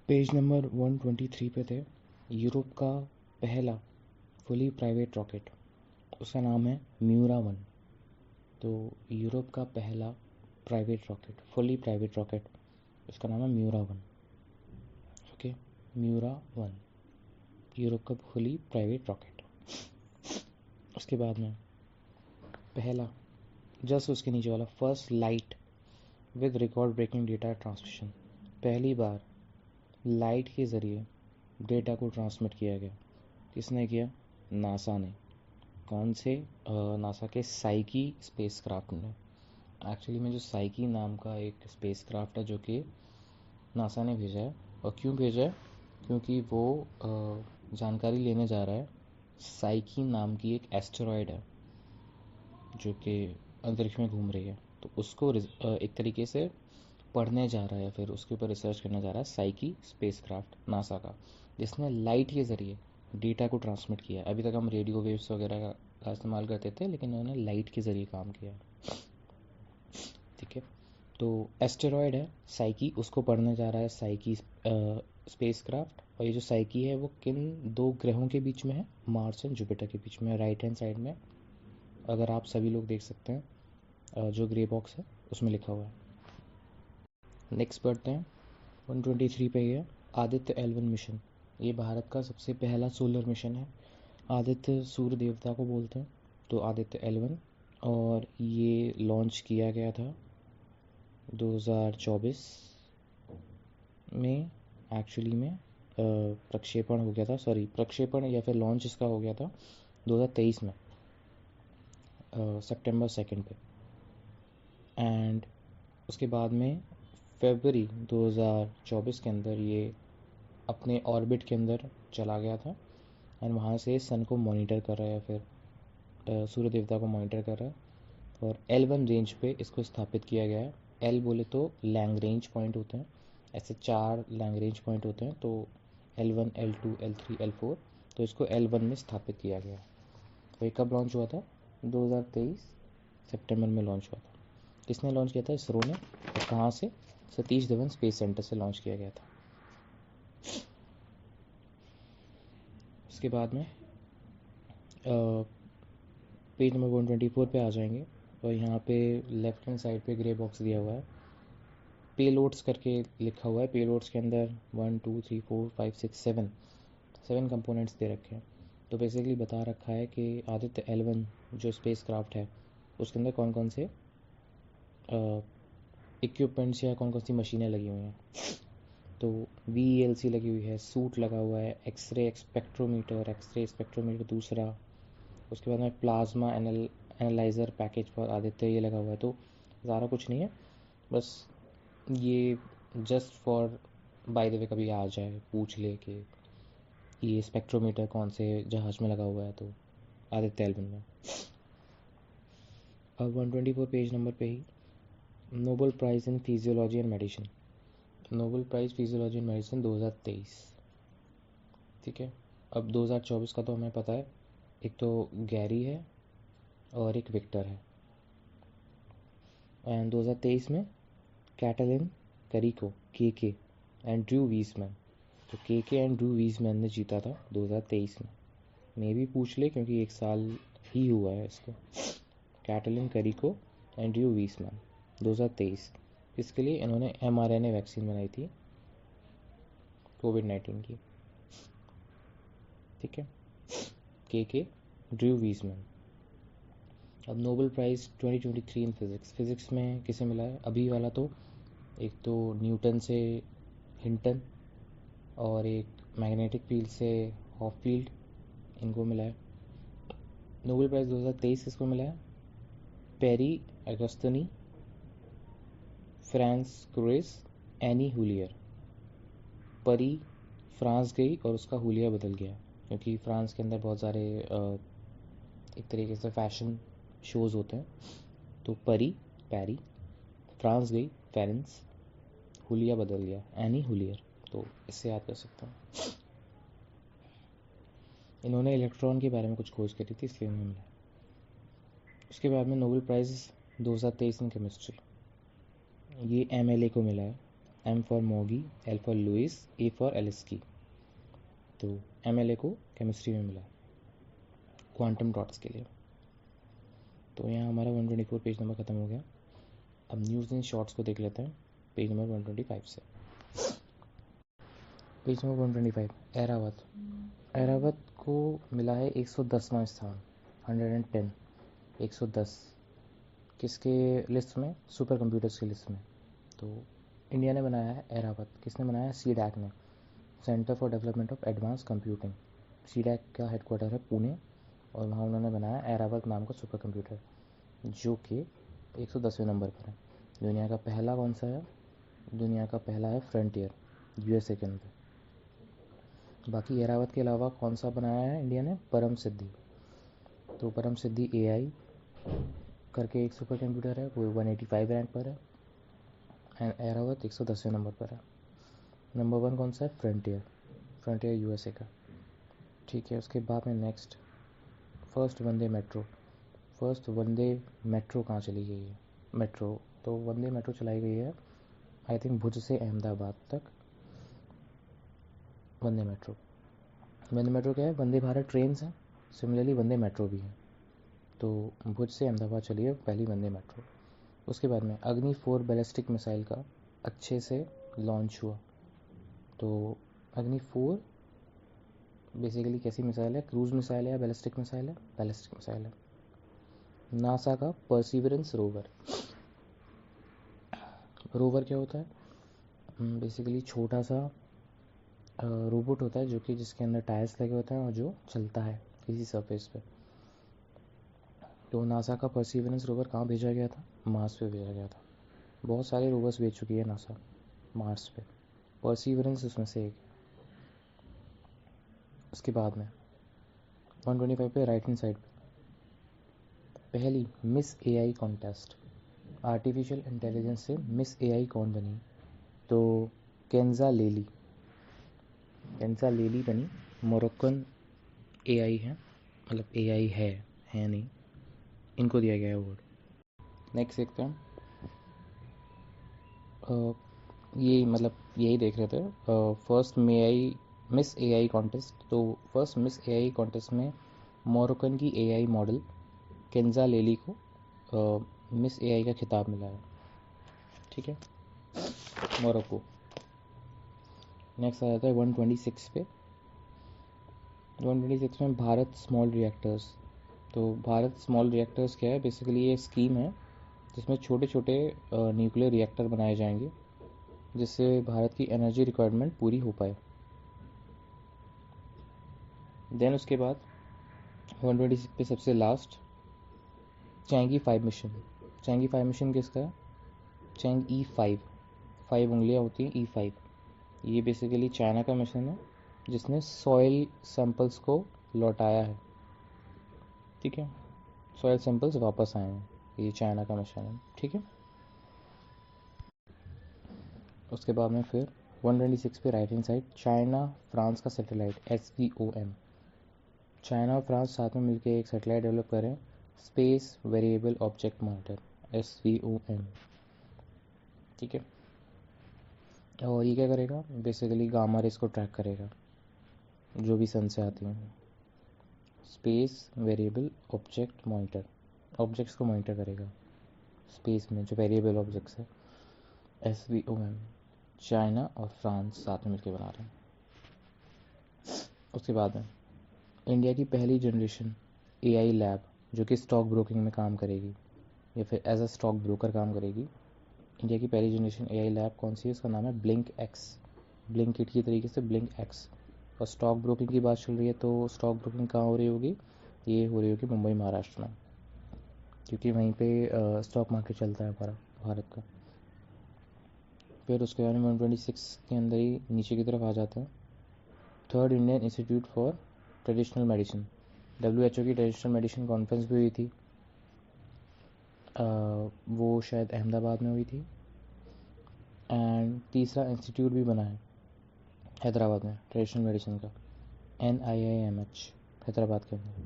Page number 123 पे थे। Europe का पहला फुली प्राइवेट रॉकेट, उसका नाम है म्यूरा 1। तो यूरोप का पहला private rocket, fully private rocket, उसका नाम है म्यूरा 1। ओके, म्यूरा 1 यूरोप का फुली प्राइवेट रॉकेट। उसके बाद में पहला, जस्ट उसके नीचे वाला, first light with record breaking data transmission. पहली बार लाइट के ज़रिए डेटा को ट्रांसमिट किया गया। किसने किया? नासा ने। कौन से? नासा के साइकी स्पेस क्राफ्ट ने। एक्चुअली में जो साइकी नाम का एक स्पेस क्राफ्ट है जो कि नासा ने भेजा है। और क्यों भेजा है? क्योंकि वो जानकारी लेने जा रहा है। साइकी नाम की एक एस्टेरॉयड है जो कि अंतरिक्ष में घूम रही है, तो उसको एक तरीके से पढ़ने जा रहा है, फिर उसके ऊपर रिसर्च करने जा रहा है साइकी स्पेसक्राफ्ट नासा का, जिसने लाइट के ज़रिए डेटा को ट्रांसमिट किया। अभी तक हम रेडियो वेव्स वगैरह का इस्तेमाल करते थे, लेकिन उन्होंने लाइट के ज़रिए काम किया। ठीक है, तो एस्टेरॉयड है साइकी, उसको पढ़ने जा रहा है साइकी स्पेसक्राफ्ट। और ये जो साइकी है वो किन दो ग्रहों के बीच में है? मार्स एंड जुपिटर के बीच में, राइट हैंड साइड में। अगर आप सभी लोग देख सकते हैं, जो ग्रे बॉक्स है उसमें लिखा हुआ है। नेक्स्ट पढ़ते हैं, 123 पे ही है, आदित्य L1 मिशन। ये भारत का सबसे पहला सोलर मिशन है। आदित्य सूर्य देवता को बोलते हैं, तो आदित्य L1। और ये लॉन्च किया गया था 2024 में। एक्चुअली में प्रक्षेपण हो गया था, सॉरी प्रक्षेपण या फिर लॉन्च इसका हो गया था 2023 में, सितंबर 2 पे। एंड उसके बाद में फरवरी 2024 के अंदर ये अपने ऑर्बिट के अंदर चला गया था। एंड वहाँ से सन को मॉनिटर कर रहा है, फिर सूर्य देवता को मॉनिटर कर रहा है। और L1 रेंज पे इसको स्थापित किया गया है। L बोले तो लैंग्रेंज पॉइंट होते हैं, ऐसे 4 लैंग्रेंज पॉइंट होते हैं, तो L1, L2, L3, L4। तो इसको L1 में स्थापित किया गया। तो ये कब लॉन्च हुआ था? 2023 सितंबर में लॉन्च हुआ था। किसने लॉन्च किया था? इसरो ने। और कहाँ से? सतीश धवन स्पेस सेंटर से लॉन्च किया गया था। उसके बाद में पेज नंबर 124 पे आ जाएंगे। और यहाँ पे लेफ्ट हैंड साइड पे ग्रे बॉक्स दिया हुआ है, पेलोड्स करके लिखा हुआ है। पेलोड्स के अंदर 1 2 3 4 5 6 7 कंपोनेंट्स दे रखे हैं। तो बेसिकली बता रखा है कि आदित्य L1 जो स्पेस क्राफ्ट है उसके अंदर कौन कौन से इक्विपमेंट्स या कौन कौन सी मशीनें लगी हुई हैं। तो VELC लगी हुई है, सूट लगा हुआ है, एक्सरे स्पेक्ट्रोमीटर दूसरा। उसके बाद में plasma analyser package for Aditya ये लगा हुआ है। तो ज़्यादा कुछ नहीं है, बस ये just for by the way कभी आ जाए पूछ ले कि ये स्पेक्ट्रोमीटर कौन से जहाज़ में लगा हुआ है, तो आदित्य L1 में। अब 124 पेज नंबर पे ही Nobel prize in physiology and medicine. Nobel prize physiology and medicine 2023। ठीक है, अब 2024 का तो हमें पता है, एक तो गैरी है और एक विक्टर है। एंड 2023 में कैटलिन करिको के एंड ड्रू वीजमैन। तो के एंड ड्रू वीजमैन ने जीता था 2023 में। मे भी पूछ ले क्योंकि एक साल ही हुआ है इसको। Katalin Kariko and Drew Weissman 2023। इसके लिए इन्होंने mRNA वैक्सीन बनाई थी कोविड-19 की। ठीक है, के ड्रू वीजमैन। अब नोबेल प्राइज़ 2023 इन फिज़िक्स में किसे मिला है? अभी वाला तो एक तो न्यूटन से हिंटन, और एक मैग्नेटिक फील्ड से हॉपफील्ड, इनको मिला है। नोबेल प्राइज़ 2023 किसको मिला है? Pierre Agostini, Ferenc Krausz, Anne L'Huillier. परी फ्रांस गई और उसका हुलिया बदल गया, क्योंकि फ्रांस के अंदर बहुत सारे एक तरीके से फैशन शोज़ होते हैं। तो पैरी, फ्रांस गई फेरेंस, हुलिया बदल गया एनी हुलियर। तो इससे याद कर सकते हैं। इन्होंने इलेक्ट्रॉन के बारे में कुछ खोज करी थी, इसलिए उन्हें मिला। उसके बाद में नोबेल प्राइज़ 2023 इन केमिस्ट्री, ये MLA को मिला है, M for Moungi, L for Louis, A for एलिस्की। तो MLA को केमिस्ट्री में मिला क्वांटम डॉट्स के लिए। तो यहाँ हमारा 124 पेज नंबर ख़त्म हो गया। अब न्यूज़ इन शॉर्ट्स को देख लेते हैं पेज नंबर 125 से। Page number 125, Airavat. एरावत को मिला है 110वां स्थान, 110, 110 किसके लिस्ट में? सुपर कंप्यूटर्स की लिस्ट में। तो इंडिया ने बनाया है एरावत। किसने बनाया? CDAC ने, centre for development of advance computing. CDAC का हेडक्वार्टर है पुणे, और वहाँ उन्होंने बनाया एरावत नाम का सुपर कंप्यूटर, जो कि 110वें नंबर पर है। दुनिया का पहला कौन सा है? दुनिया का पहला है फ्रंटियर, USA के अंदर। बाकी एरावत के अलावा कौन सा बनाया है इंडिया ने? परम सिद्धि। तो परम सिद्धि AI करके एक सुपर कंप्यूटर है, वो 185 रैंक पर है, एंड एरावत 110वें नंबर पर है। नंबर 1 कौन सा है? फ्रंटियर, फ्रंटियर USA का। ठीक है, उसके बाद में नेक्स्ट, फर्स्ट वंदे मेट्रो। फर्स्ट वंदे मेट्रो कहाँ चली गई है? मेट्रो, तो वंदे मेट्रो चलाई गई है आई थिंक भुज से अहमदाबाद तक। वंदे मेट्रो, वंदे मेट्रो क्या है? वंदे भारत ट्रेन है, सिमिलरली वंदे मेट्रो भी है। तो भुज से अहमदाबाद चली है पहली वंदे मेट्रो। उसके बाद में अग्नि 4 बैलिस्टिक मिसाइल का अच्छे से लॉन्च हुआ। तो अग्नि 4 बेसिकली कैसी मिसाइल है? क्रूज मिसाइल है या बैलिस्टिक मिसाइल है? बैलिस्टिक मिसाइल है। नासा का परसिवरेंस रोवर। रोवर क्या होता है? बेसिकली छोटा सा रोबोट होता है, जो कि जिसके अंदर टायर्स लगे होते हैं और जो चलता है किसी सरफेस पे। तो नासा का परसिवरेंस रोवर कहाँ भेजा गया था? मार्स पे भेजा गया था। बहुत सारे रोवर्स भेज चुकी है नासा मार्स पे, परसिवरेंस उसमें से एक है। उसके बाद में 125 पे राइट हैंड साइड पे पहली miss AI contest, artificial intelligence से मिस AI कौन बनी? तो केंजा लेली, केंजा लेली बनी। मोरक्कन AI है, मतलब AI है नहीं, इनको दिया गया है अवार्ड। नेक्स्ट देखते हैं, ये मतलब यही देख रहे थे फर्स्ट मिस AI कॉन्टेस्ट। तो फर्स्ट मिस AI कॉन्टेस्ट में मोरक्कन की AI मॉडल केंजा लेली को मिस AI का खिताब मिला है। ठीक है, मोरक्को। नेक्स्ट आ जाता है 126 पे। 126 में भारत स्मॉल रिएक्टर्स। तो भारत स्मॉल रिएक्टर्स क्या है? बेसिकली ये स्कीम है जिसमें छोटे छोटे न्यूक्लियर रिएक्टर बनाए जाएंगे, जिससे भारत की एनर्जी रिक्वायरमेंट पूरी हो पाए। देन उसके बाद 126 पे सबसे last Changi 5 mission. Changi 5 mission किसका है? चैंग E5, 5 उंगलियां होती हैं, E5। ये बेसिकली चाइना का मिशन है जिसने सॉइल सैंपल्स को लौटाया है। ठीक है, सॉइल सैंपल्स वापस आए हैं, ये चाइना का मिशन है। ठीक है, उसके बाद में फिर 126 पे right hand side China France का सैटेलाइट SVOM। चाइना और फ्रांस साथ में मिलकर एक सैटेलाइट डेवलप करें, space variable object monitor, SVOM। ठीक है, और ये क्या करेगा? बेसिकली गामा रेस को ट्रैक करेगा जो भी सन से आती हैं। Space variable object monitor, objects को मॉनिटर करेगा स्पेस में जो वेरिएबल ऑब्जेक्ट्स है। SVOM चाइना और फ्रांस साथ में मिलकर बना रहे हैं। उसके बाद में इंडिया की पहली जनरेशन AI लैब, जो कि स्टॉक ब्रोकिंग में काम करेगी या फिर एज अ स्टॉक ब्रोकर काम करेगी। इंडिया की पहली जनरेशन AI लैब कौन सी है? उसका नाम है ब्लिंक एक्स, ब्लिंकिट की तरीके से ब्लिंक एक्स। और स्टॉक ब्रोकिंग की बात चल रही है, तो स्टॉक ब्रोकिंग कहाँ हो रही होगी? ये हो रही होगी मुंबई महाराष्ट्र में, क्योंकि वहीं पे स्टॉक मार्केट चलता है हमारा भारत का। फिर उसके बाद में 126 के अंदर ही नीचे की तरफ आ जाते हैं, third Indian institute for traditional medicine. WHO की ट्रेडिशनल मेडिसिन कॉन्फ्रेंस भी हुई थी, वो शायद अहमदाबाद में हुई थी। एंड तीसरा इंस्टीट्यूट भी बना है हैदराबाद में ट्रेडिशनल मेडिसिन का, NIIMH हैदराबाद के अंदर।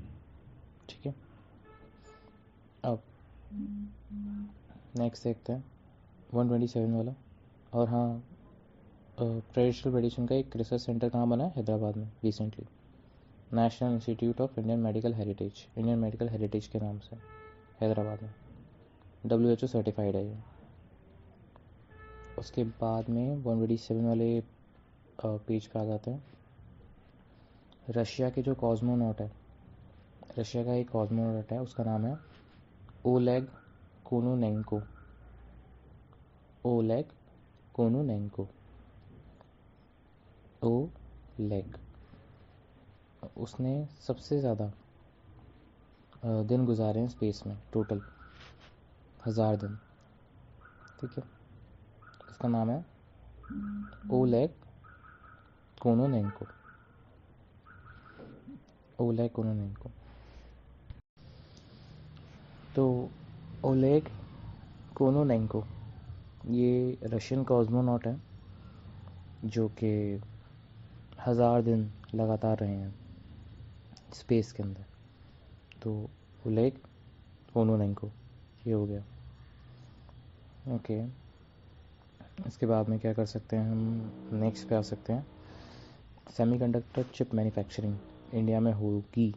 ठीक है, अब नेक्स्ट देखते हैं 127 वाला। और हाँ, ट्रेडिशनल मेडिसिन का एक रिसर्च सेंटर कहाँ बना है? हैदराबाद में recently, national institute of Indian medical heritage के नाम से हैदराबाद में, WHO सर्टिफाइड है ये। उसके बाद में 187 वाले पेज पे आ जाते हैं। रशिया के जो कॉस्मोनॉट है, रशिया का एक कॉस्मोनॉट है, उसका नाम है Oleg Kononenko. Oleg Kononenko, Oleg. उसने सबसे ज़्यादा दिन गुजारे हैं स्पेस में, टोटल 1000 दिन। ठीक है, उसका नाम है ओलेग कोनोनेंको। Oleg Kononenko. तो ओलेग कोनोनेंको ये रशियन कॉस्मोनॉट है जो कि 1000 दिन लगातार रहे हैं स्पेस के अंदर। तो ओलेग कोनोनेंको ये हो गया। ओके, इसके बाद में क्या कर सकते हैं हम? नेक्स्ट पे आ सकते हैं। सेमीकंडक्टर चिप मैन्युफैक्चरिंग इंडिया में होगी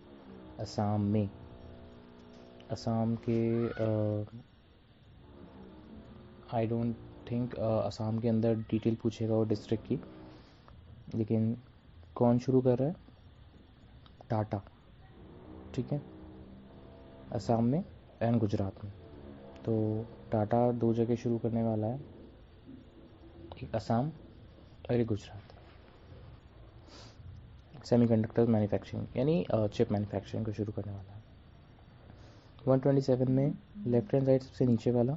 असम में। असम के आई डोंट थिंक असम के अंदर डिटेल पूछेगा वो डिस्ट्रिक्ट की, लेकिन कौन शुरू कर रहा है? टाटा। ठीक है, असम में एंड गुजरात में। तो टाटा 2 जगह शुरू करने वाला है, एक असम और एक गुजरात। सेमीकंडक्टर मैन्युफैक्चरिंग यानी चिप मैन्युफैक्चरिंग को शुरू करने वाला है। 127 में लेफ्ट हैंड साइड सबसे नीचे वाला,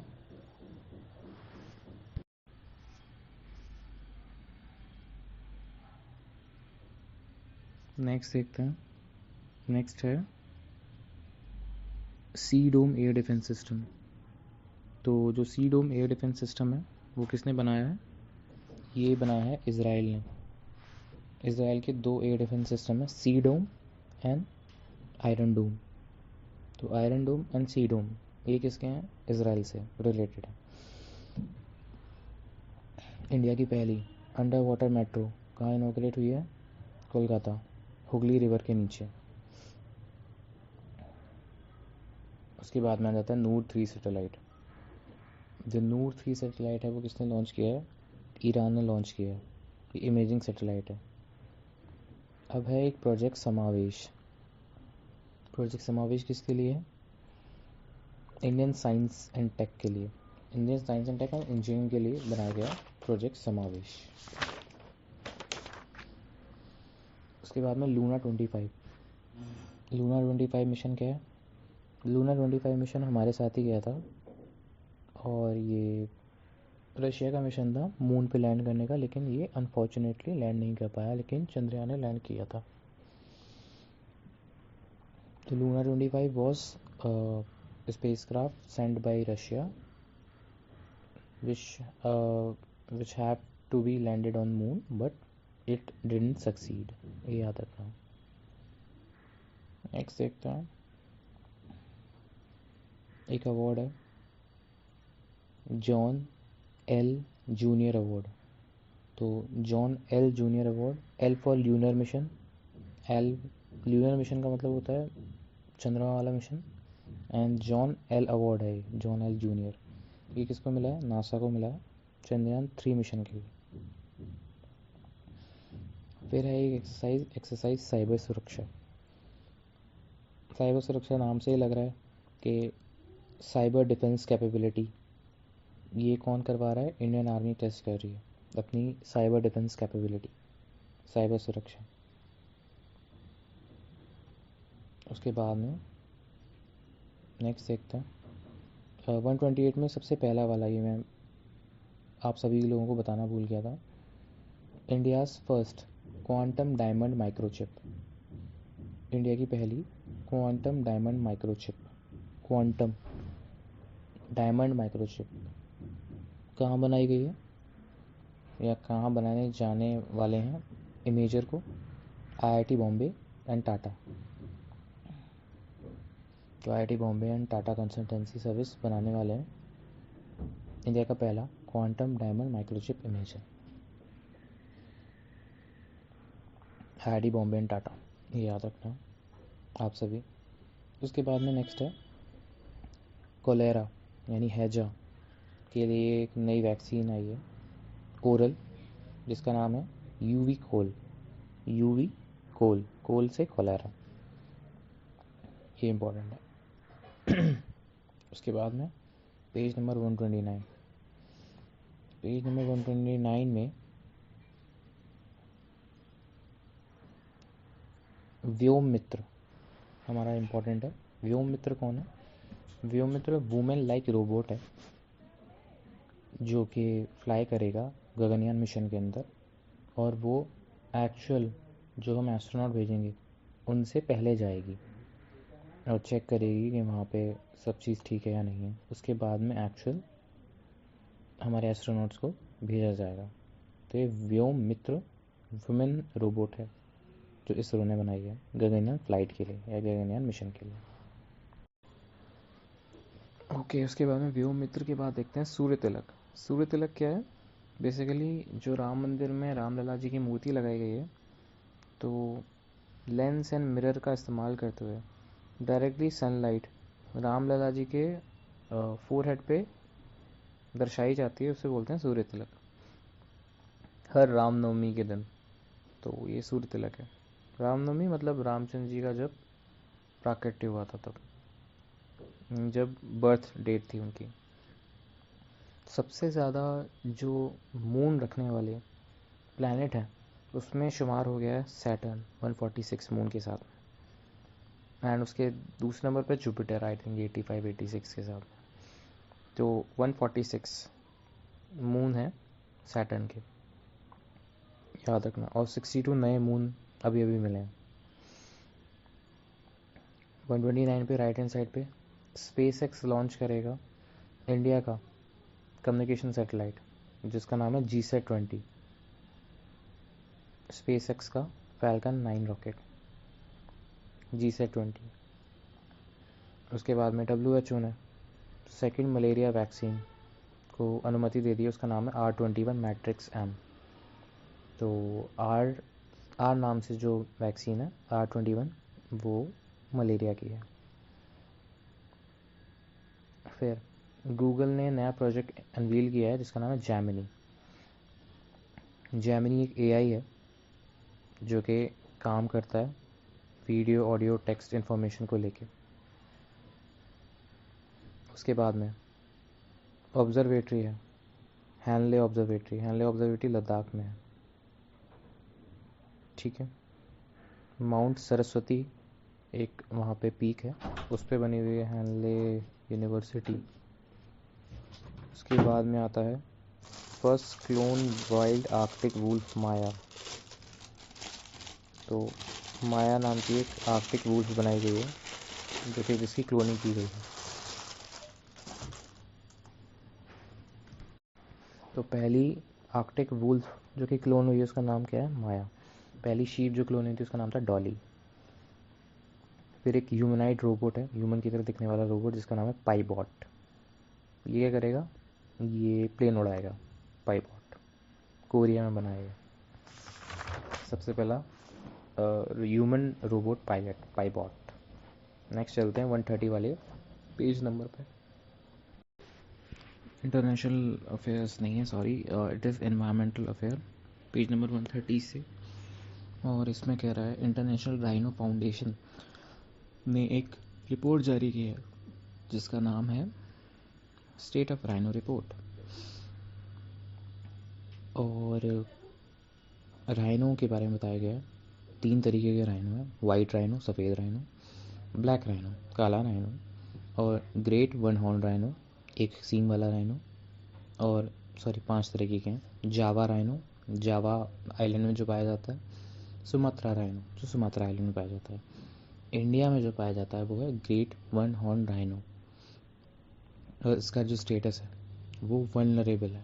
नेक्स्ट देखते हैं। नेक्स्ट है सी डोम एयर डिफेंस सिस्टम। तो जो सी डोम एयर डिफेंस सिस्टम है वो किसने बनाया है? ये बनाया है इज़राइल ने। इज़राइल के 2 एयर डिफेंस सिस्टम है, सी डोम एंड आयरन डोम। तो आयरन डोम एंड सी डोम ये किसके हैं? इज़राइल से रिलेटेड है। इंडिया की पहली अंडर वाटर मेट्रो कहाँ इनॉग्रेट हुई है? कोलकाता, हुगली रिवर के नीचे। उसके बाद में आ जाता है नूर 3 सैटेलाइट। जो नूर 3 सैटेलाइट है वो किसने लॉन्च किया है? ईरान ने लॉन्च किया है। ये इमेजिंग सैटेलाइट है। अब है एक प्रोजेक्ट समावेश। प्रोजेक्ट समावेश किसके लिए है? इंडियन साइंस एंड टेक के लिए। Indian science and tech and engineering के लिए बनाया गया प्रोजेक्ट समावेश। उसके बाद में लूना 25। लूना 25 मिशन क्या है? लूना 25 मिशन हमारे साथ ही गया था, और ये रशिया का मिशन था मून पे लैंड करने का, लेकिन ये अनफॉर्चुनेटली लैंड नहीं कर पाया, लेकिन चंद्रयान ने लैंड किया था। तो Luna 25 was spacecraft sent by Russia which have to be landed on moon but it didn't succeed, ये याद रखना। नेक्स्ट देखते हैं। एक अवार्ड है जॉन एल जूनियर अवार्ड। तो John L junior award, L for lunar mission. L lunar mission का मतलब होता है चंद्रमा वाला mission, and John L award है जॉन एल जूनियर। ये किसको मिला है? नासा को मिला है, चंद्रयान 3 मिशन के लिए। फिर है एक एक्सरसाइज साइबर सुरक्षा। साइबर सुरक्षा नाम से ही लग रहा है कि साइबर डिफेंस कैपेबिलिटी ये कौन करवा रहा है? इंडियन आर्मी टेस्ट कर रही है अपनी साइबर डिफेंस कैपेबिलिटी, साइबर सुरक्षा। उसके बाद में नेक्स्ट देखते हैं 128 में सबसे पहला वाला, ये मैं आप सभी लोगों को बताना भूल गया था। India's first quantum diamond microchip. India की पहली quantum diamond microchip. Quantum diamond microchip कहाँ बनाई गई है या कहाँ बनाने जाने वाले हैं इमेजर को? IIT Bombay and Tata. तो IIT Bombay and Tata consultancy service बनाने वाले हैं इंडिया का पहला क्वांटम डायमंड माइक्रोचिप इमेजर। हैडी, बॉम्बे एंड टाटा, ये याद रखना आप सभी। उसके बाद में नेक्स्ट है कोलेरा यानी हैजा के लिए एक नई वैक्सीन आई है, कोरल, जिसका नाम है यूवी कोल। यूवी कोल, कोल से कोलेरा, ये इम्पोर्टेंट है। उसके बाद में पेज नंबर 129। पेज नंबर 129 में व्योम मित्र हमारा इम्पोर्टेंट है। व्योम मित्र कौन है? व्योम मित्र वुमेन लाइक रोबोट है जो कि फ्लाई करेगा गगनयान मिशन के अंदर, और वो एक्चुअल जो हम एस्ट्रोनॉट भेजेंगे उनसे पहले जाएगी और चेक करेगी कि वहाँ पे सब चीज़ ठीक है या नहीं है। उसके बाद में एक्चुअल हमारे एस्ट्रोनॉट्स को भेजा जाएगा। तो ये व्योम मित्र वुमेन रोबोट है जो इसरो ने बनाई है गगनयान फ्लाइट के लिए या गगनयान मिशन के लिए। ओके, उसके बाद में व्योम मित्र के बाद देखते हैं सूर्य तिलक। सूर्य तिलक क्या है? बेसिकली जो राम मंदिर में रामलला जी की मूर्ति लगाई गई है, तो लेंस एंड मिरर का इस्तेमाल करते हुए डायरेक्टली सनलाइट रामलला जी के फोरहेड पे दर्शाई जाती है, उसे बोलते हैं सूर्य तिलक, हर रामनवमी के दिन। तो ये सूर्य तिलक है। रामनवमी मतलब रामचंद्र जी का जब प्राकट्य हुआ था, तब जब बर्थ डेट थी उनकी। सबसे ज़्यादा जो मून रखने वाले प्लैनेट हैं उसमें शुमार हो गया है सैटर्न 146 मून के साथ में, एंड उसके दूसरे नंबर पे जुपिटर, आई थिंक 85-86 के साथ में। तो 146 मून है सैटर्न के, याद रखना। और 62 नए मून अभी अभी मिले हैं। 129 पे राइट हैंड साइड पे स्पेस एक्स लॉन्च करेगा इंडिया का कम्युनिकेशन सैटेलाइट जिसका नाम है GSAT-20। स्पेस एक्स का फैल्कन 9 रॉकेट, GSAT-20। उसके बाद में WHO ने सेकेंड मलेरिया वैक्सीन को अनुमति दे दी है, उसका नाम है R21 मैट्रिक्स M। तो आर नाम से जो वैक्सीन है R21 वो मलेरिया की है। फिर गूगल ने नया प्रोजेक्ट अनवील किया है जिसका नाम है जैमिनी। जैमिनी एक AI है जो कि काम करता है वीडियो, ऑडियो, टेक्स्ट इन्फॉर्मेशन को लेके। उसके बाद में ऑब्जर्वेटरी है, Henle observatory. Henle observatory Ladakh में है, ठीक है। माउंट सरस्वती एक वहाँ पे पीक है, उस पर बनी हुई है हैनले यूनिवर्सिटी। उसके बाद में आता है first clone wild Arctic wolf Maya. तो माया नाम की एक आर्कटिक वुल्फ बनाई गई है जो कि जिसकी क्लोनिंग की गई है। तो पहली आर्कटिक वुल्फ जो कि क्लोन हुई है उसका नाम क्या है? माया। पहली शीप जो क्लोन हुई थी उसका नाम था डॉली। फिर एक ह्यूमनाइड रोबोट है, ह्यूमन की तरह दिखने वाला रोबोट जिसका नाम है पाइबॉट। ये क्या करेगा? ये प्लेन उड़ाएगा। पाइबॉट कोरिया में बनाया गया सबसे पहला ह्यूमन रोबोट पायलट, पाइबॉट। नेक्स्ट चलते हैं 130 वाले पेज नंबर पे। इंटरनेशनल अफेयर्स नहीं है, sorry, it is environmental affair, page number 130 से। और इसमें कह रहा है इंटरनेशनल राइनो फाउंडेशन ने एक रिपोर्ट जारी की है जिसका नाम है स्टेट ऑफ राइनो रिपोर्ट। और राइनो के बारे में बताया गया है 3 तरीके के राइनो हैं, वाइट राइनो, सफ़ेद राइनो, ब्लैक राइनो, काला राइनो, और ग्रेट वन हॉर्न राइनो, एक सींग वाला राइनो। और सॉरी 5 तरीके के हैं। जावा राइनो, जावा आइलैंड में जो पाया जाता है। सुमात्रा राइनो जो सुमात्रा आइलैंड में पाया जाता है। इंडिया में जो पाया जाता है वो है ग्रेट वन हॉर्न राइनो, और इसका जो स्टेटस है वो वल्नरेबल है।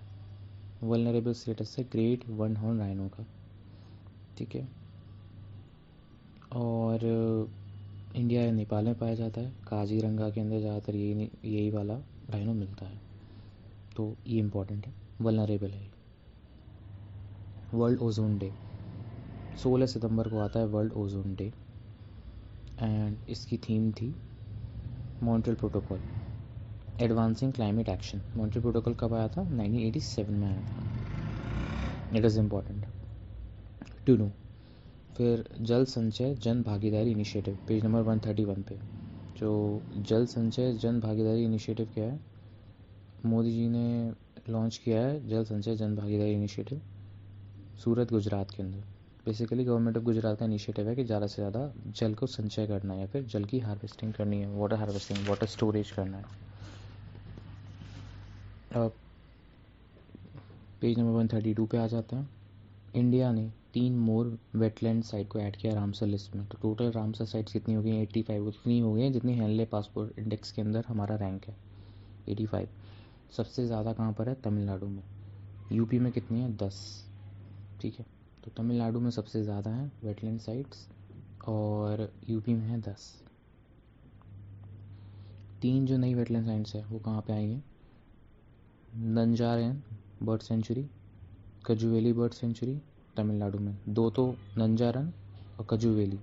वल्नरेबल स्टेटस है ग्रेट वन हॉर्न राइनो का, ठीक है। और इंडिया या नेपाल में पाया जाता है। काजीरंगा के अंदर ज़्यादातर यही वाला राइनो मिलता है, तो ये इम्पोर्टेंट है, वल्नरेबल है। वर्ल्ड ओजोन डे, 16 सितंबर को आता है वर्ल्ड ओजोन डे एंड इसकी थीम थी Montreal protocol, advancing climate action. Montreal protocol कब आया था? 1987 में आया था। It is important to know. फिर जल संचय जन भागीदारी इनिशिएटिव, पेज नंबर 131 पे। जो जल संचय जन भागीदारी इनिशिएटिव क्या है? मोदी जी ने लॉन्च किया है जल संचय जन भागीदारी इनिशिएटिव सूरत गुजरात के अंदर। बेसिकली गवर्नमेंट ऑफ गुजरात का इनिशिएटिव है कि ज़्यादा से ज़्यादा जल को संचय करना है या फिर जल की हार्वेस्टिंग करनी है, वाटर हार्वेस्टिंग, वाटर स्टोरेज करना है। अब पेज नंबर 132 पे आ जाते हैं। इंडिया ने 3 मोर वेटलैंड साइट को ऐड किया रामसर लिस्ट में। तो टोटल रामसर साइट्स कितनी हो गई? 85 उतनी हो गई हैं जितनी हेनले पासपोर्ट इंडेक्स के अंदर हमारा रैंक है, 85। सबसे ज़्यादा कहाँ पर है? तमिलनाडु में। यूपी में कितनी है? 10। ठीक है, तो तमिलनाडु में सबसे ज़्यादा है वेटलैंड साइट्स और यूपी में है 10। 3 जो नई वेटलैंड साइट्स है वो कहाँ पे आई हैं? Nanjarayan bird sanctuary, Kazhuveli bird sanctuary Tamil Nadu में। 2 तो नंजारन और कजुवेली,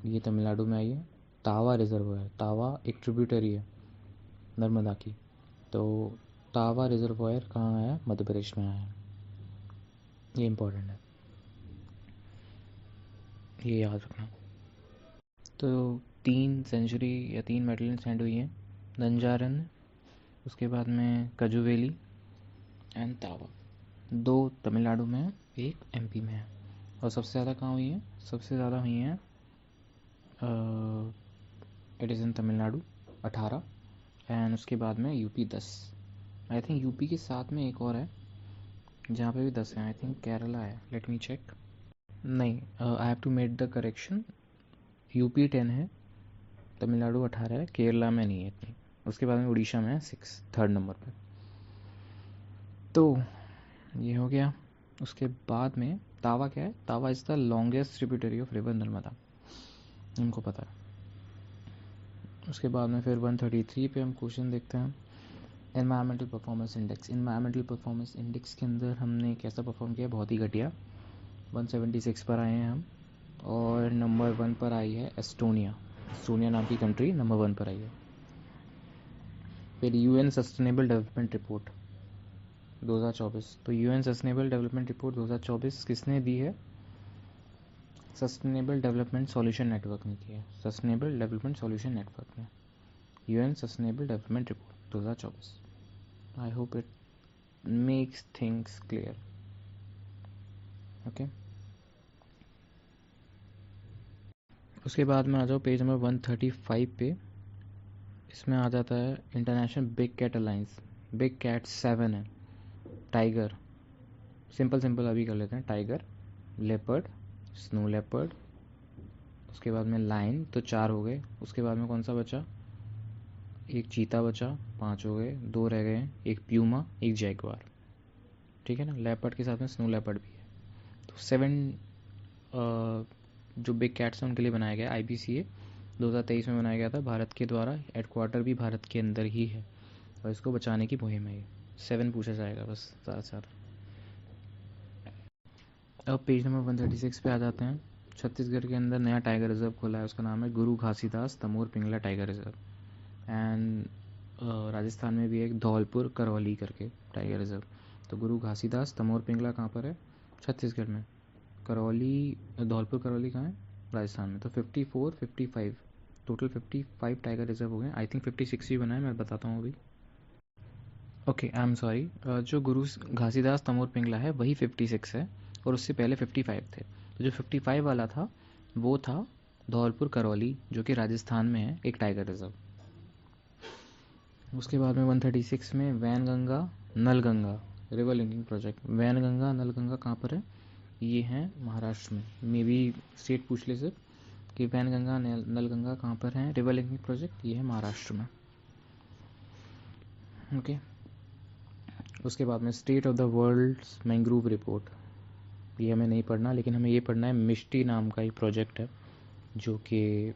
ये तमिलनाडु में आई है। तावा रिजर्वायर, तावा एक ट्रिब्यूटरी है नर्मदा की, तो तावा रिजर्वायर कहाँ आया? मध्य प्रदेश में आया है। ये इम्पोर्टेंट है, ये याद रखना। तो 3 सेंचुरी या 3 वेटलैंड सेंड हुई हैं, नंजारन, उसके बाद में कजुवेली एंड तावा। 2 तमिलनाडु में है, 1 एमपी में है। और सबसे ज़्यादा कहाँ हुई है? सबसे ज़्यादा हुई हैं it is in Tamil Nadu 18 and उसके बाद में यूपी 10। आई थिंक यूपी के साथ में एक और है जहाँ पे भी 10 हैं। आई थिंक केरला है, लेट मी चेक। नहीं, I have to make the correction. UP 10 है, तमिलनाडु 18 है, केरला में नहीं है इतनी। उसके बाद में उड़ीसा में है 6, 3rd नंबर पे। तो ये हो गया। उसके बाद में तावा क्या है? तावा is the longest tributary of river Narmada, हमको पता है। उसके बाद में फिर 133 पे हम क्वेश्चन देखते हैं। Environmental performance index. Environmental performance index के अंदर हमने कैसा परफॉर्म किया? बहुत ही घटिया। 176 पर आए हैं हम और नंबर 1 पर आई है एस्टोनिया। एस्टोनिया नाम की कंट्री नंबर 1 पर आई है। फिर यूएन सस्टेनेबल डेवलपमेंट रिपोर्ट 2024। तो यूएन सस्टेनेबल डेवलपमेंट रिपोर्ट 2024 किसने दी है? सस्टेनेबल डेवलपमेंट सॉल्यूशन नेटवर्क ने की है। सस्टेनेबल डेवलपमेंट सॉल्यूशन नेटवर्क ने UN sustainable development report 2024। I hope it makes things clear. Okay, उसके बाद में आ जाओ पेज नंबर 135 पे। इसमें आ जाता है international big cat alliance. Big cat 7 है। टाइगर, सिंपल अभी कर लेते हैं। टाइगर, लेपर्ड, स्नो लेपर्ड, उसके बाद में लाइन, तो 4 हो गए। उसके बाद में कौन सा बचा? एक चीता बचा, 5 हो गए। 2 रह गए, एक प्यूमा, एक जैगवार। ठीक है ना, लेपर्ड के साथ में स्नो लेपर्ड भी है। तो 7 जो बिग कैट्स हैं उनके लिए बनाया गया। IPCA 2023 में बनाया गया था भारत के द्वारा। हेडक्वार्टर भी भारत के अंदर ही है और इसको बचाने की मुहिम है। 7 पूछा जाएगा बस, ज़्यादा से ज़्यादा। अब पेज नंबर 136 पे आ जाते हैं। छत्तीसगढ़ के अंदर नया टाइगर रिजर्व खोला है, उसका नाम है Guru Ghasidas Tamor Pingla tiger reserve. And Rajasthan में भी एक धौलपुर करौली करके टाइगर रिजर्व। तो गुरु घासीदास तमोर पिंगला कहाँ पर है? छत्तीसगढ़ में। करौली, धौलपुर करौली कहाँ है? राजस्थान में। तो 54, 55, टोटल 55 टाइगर रिजर्व हो गए। आई थिंक 56 भी बना है, मैं बताता हूँ अभी। Okay, I am sorry. जो गुरु घासीदास तमोर पिंगला है वही 56 है और उससे पहले 55 थे। तो जो 55 वाला था वो था धौलपुर करौली, जो कि राजस्थान में है, एक टाइगर रिजर्व। उसके बाद में 136 में Wainganga Nalganga river linking project. Wainganga Nalganga कहाँ पर है? ये हैं महाराष्ट्र में। मे बी स्टेट पूछ ले सर कि वैनगंगा नलगंगा कहाँ पर है रिवर लिंकिंग प्रोजेक्ट। ये है महाराष्ट्र में। ओके, उसके बाद में state of the world's mangrove report. ये हमें नहीं पढ़ना, लेकिन हमें ये पढ़ना है मिष्टी नाम का एक प्रोजेक्ट है जो कि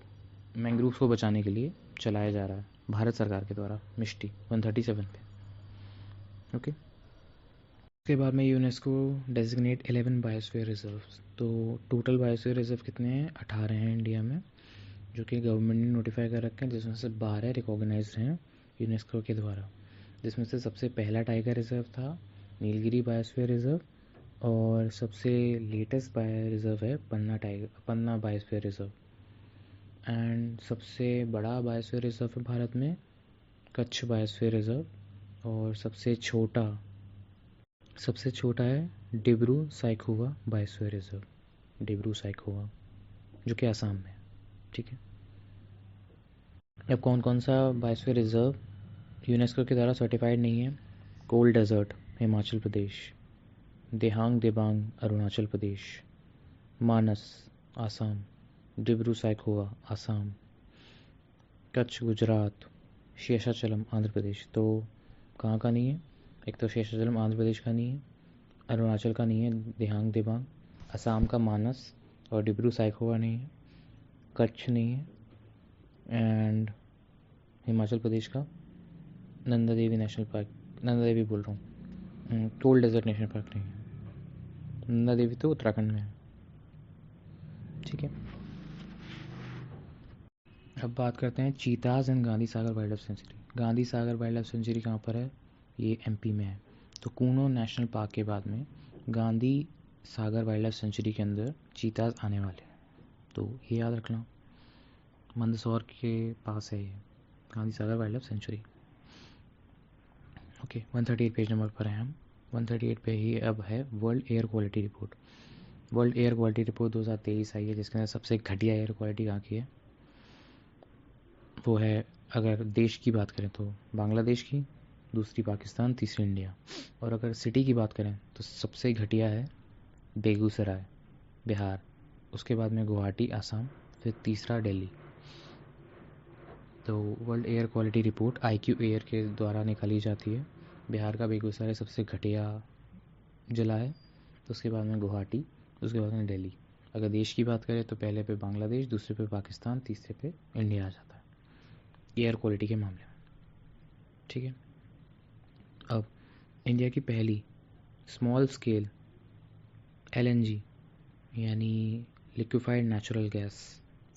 मैंग्रोव्स को बचाने के लिए चलाया जा रहा है भारत सरकार के द्वारा। मिष्टी 137 पे। ओके, उसके बाद में यूनेस्को डेजिग्नेट 11 बायोस्फीयर रिजर्व। तो टोटल बायोस्फीयर रिजर्व कितने हैं? 18 हैं इंडिया में, जो कि गवर्नमेंट ने नोटिफाई कर रखे हैं, जिसमें से 12 रिकॉग्नाइज हैं यूनेस्को के द्वारा। जिसमें से सबसे पहला टाइगर रिजर्व था नीलगिरी बायोस्फीयर रिजर्व, और सबसे लेटेस्ट बायो रिजर्व है पन्ना बायोस्फीयर रिजर्व। एंड सबसे बड़ा बायोस्फीयर रिजर्व है भारत में कच्छ बायोस्फीयर रिजर्व, और सबसे छोटा है डिब्रू साइखोवा बायोस्फीयर रिजर्व, डिब्रू साइखोवा, जो कि आसाम में है। ठीक है, अब कौन कौन सा बायोस्फीयर रिजर्व यूनेस्को के द्वारा सर्टिफाइड नहीं है? कोल डेजर्ट हिमाचल प्रदेश, देहांग देबांग अरुणाचल प्रदेश, मानस आसाम, डिब्रू साइखोवा आसाम, कच्छ गुजरात, शेषाचलम आंध्र प्रदेश। तो कहाँ का नहीं है? एक तो शेषाचलम आंध्र प्रदेश का नहीं है, अरुणाचल का नहीं है देहांग देबांग, असम का मानस और डिब्रू साइखोवा नहीं है, कच्छ नहीं है, एंड हिमाचल प्रदेश का नंदा देवी नेशनल पार्क, नंदा देवी बोल रहा हूँ, कोल डेजर्ट नेशनल पार्क नहीं है। नंदा देवी तो उत्तराखंड में है। ठीक है, अब बात करते हैं cheetahs and Gandhi Sagar wildlife sanctuary. Gandhi Sagar wildlife sanctuary कहाँ पर है? ये एमपी में है। तो कूनो नेशनल पार्क के बाद में Gandhi Sagar wildlife century के अंदर चीताज आने वाले हैं, तो ये याद रखना। मंदसौर के पास है ये Gandhi Sagar wildlife sanctuary. Okay, 138 page number पर हैं हम। 138 पे ही अब है world air quality report. World air quality report 2023 आई है, जिसके अंदर सबसे घटिया एयर क्वालिटी कहाँ की है? वो है, अगर देश की बात करें तो बांग्लादेश की, दूसरी पाकिस्तान, तीसरी इंडिया। और अगर सिटी की बात करें तो सबसे घटिया है बेगूसराय बिहार, उसके बाद में गुवाहाटी आसाम, फिर तीसरा दिल्ली। तो world air quality report IQ air के द्वारा निकाली जाती है। बिहार का बेगूसराय सबसे घटिया जिला है, तो उसके बाद में गुवाहाटी, उसके बाद में दिल्ली। अगर देश की बात करें तो पहले पे बांग्लादेश, दूसरे पे पाकिस्तान, तीसरे पे इंडिया आ जाता है एयर क्वालिटी के मामले में। ठीक है, अब इंडिया की पहली स्मॉल स्केल LNG यानी लिक्विफाइड नेचुरल गैस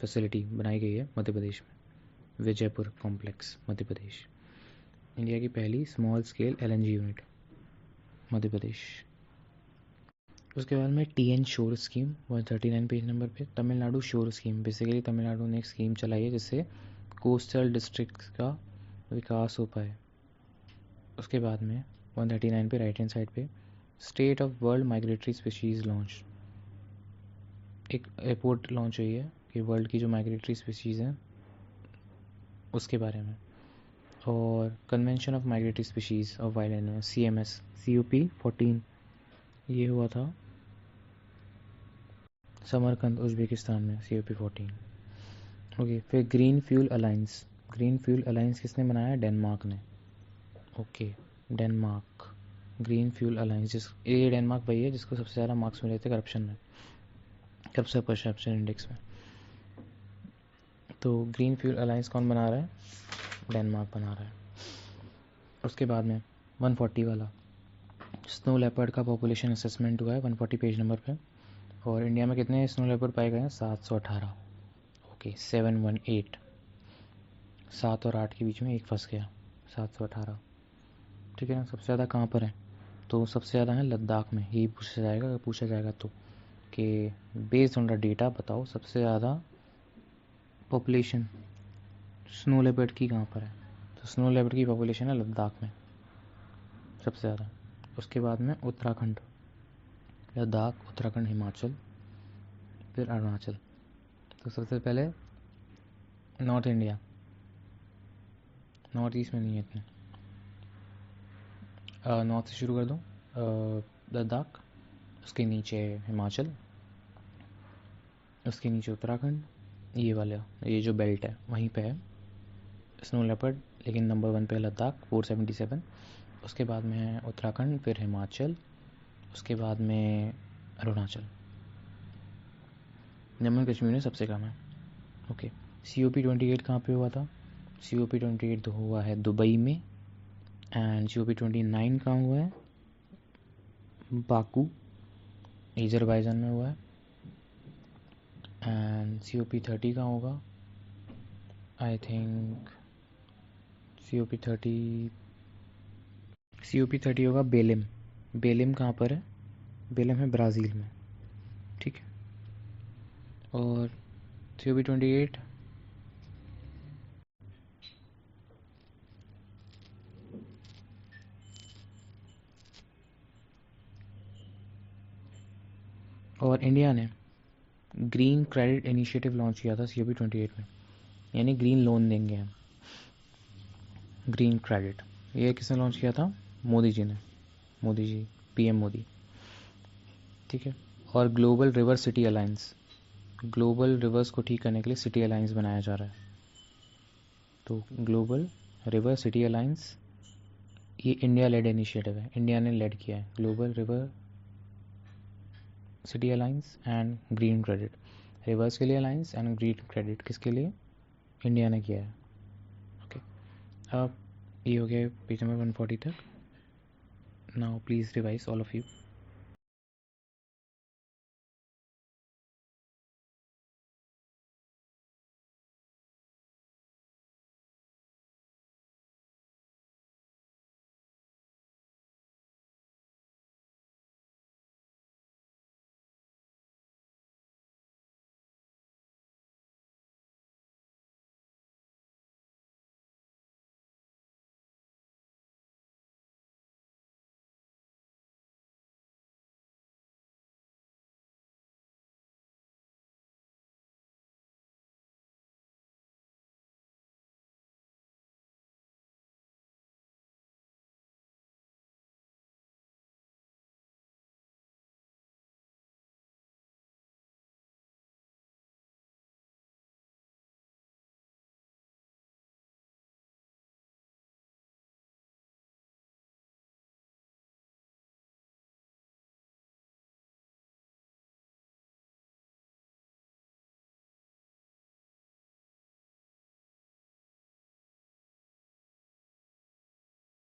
फैसिलिटी बनाई गई है मध्य प्रदेश में, विजयपुर कॉम्प्लेक्स मध्य प्रदेश। इंडिया की पहली small scale LNG unit Madhya Pradesh. उसके बाद में TN शोर स्कीम 139 पेज नंबर पे। तमिलनाडु शोर स्कीम, बेसिकली तमिलनाडु ने एक स्कीम चलाई है जिससे कोस्टल डिस्ट्रिक्ट का विकास हो पाए। उसके बाद में 139 पे राइट हैंड साइड पे state of world migratory species launch, एक रिपोर्ट लॉन्च हुई है कि वर्ल्ड की जो माइग्रेटरी स्पीशीज़ हैं उसके बारे में। और convention of migratory species of wild animal CMS COP 14 ये हुआ था समरकंद उज्बेकिस्तान में COP 14। ओके, फिर ग्रीन फ्यूल अलायंस किसने बनाया? डेनमार्क ने। Okay, Denmark green fuel alliance, ये डेनमार्क वही है जिसको सबसे ज़्यादा मार्क्स मिले थे करप्शन में, सबसे परसेप्शन इंडेक्स में। तो ग्रीन फ्यूल अलायंस कौन बना रहा है? डेनमार्क बना रहा है। उसके बाद में 140 वाला स्नो लेपर्ड का पॉपुलेशन असेसमेंट हुआ है 140 पेज नंबर पे। और इंडिया में कितने स्नो लेपर्ड पाए गए हैं? 718। ओके, 718, 7 और 8 के बीच में एक फंस गया, 718। ठीक है ना। सबसे ज़्यादा कहाँ पर है? तो सबसे ज़्यादा है लद्दाख में। यही पूछा जाएगा, अगर पूछा जाएगा तो, कि बेस्ड ऑन द डेटा बताओ सबसे ज़्यादा पॉपुलेशन स्नो लेपर्ड की कहाँ पर है? तो स्नो लेपर्ड की पॉपुलेशन है लद्दाख में सबसे ज़्यादा। उसके बाद में उत्तराखंड, लद्दाख, उत्तराखंड, हिमाचल, फिर अरुणाचल। तो सबसे पहले नॉर्थ इंडिया, नॉर्थ ईस्ट में नहीं है इतने। नॉर्थ से शुरू कर दो, लद्दाख, उसके नीचे हिमाचल, उसके नीचे उत्तराखंड, ये वाला, ये जो बेल्ट है वहीं पे है स्नो लेपर्ड, लेकिन नंबर 1 पे लद्दाख 477। उसके बाद में है उत्तराखंड, फिर हिमाचल, उसके बाद में अरुणाचल। जम्मू कश्मीर में सबसे कम है। ओके, COP 28 कहाँ पे हुआ था? COP 28 तो हुआ है दुबई में। एंड COP 29 कहाँ हुआ है? बाकू अज़रबैजान में हुआ है। एंड COP30 कहाँ होगा? आई थिंक COP30 होगा बेलिम। बेलिम कहाँ पर है? बेलिम है ब्राज़ील में, ठीक है। और COP28 और इंडिया ने ग्रीन क्रेडिट इनिशिएटिव लॉन्च किया था COP28 में, यानी ग्रीन लोन देंगे हम, ग्रीन क्रेडिट। ये किसने लॉन्च किया था? मोदी जी ने, मोदी जी, PM मोदी, ठीक है। और global river city alliance, global reverse को ठीक करने के लिए सिटी अलायंस बनाया जा रहा है। तो ग्लोबल रिवर सिटी अलायंस ये इंडिया लेड इनिशिएटिव है, इंडिया ने लेड किया है global river city alliance and green credit. Reverse के लिए अलायंस एंड ग्रीन क्रेडिट किसके लिए? इंडिया ने किया है। ओके, अब ये हो गया पेज नंबर 140 तक। Now please revise all of you.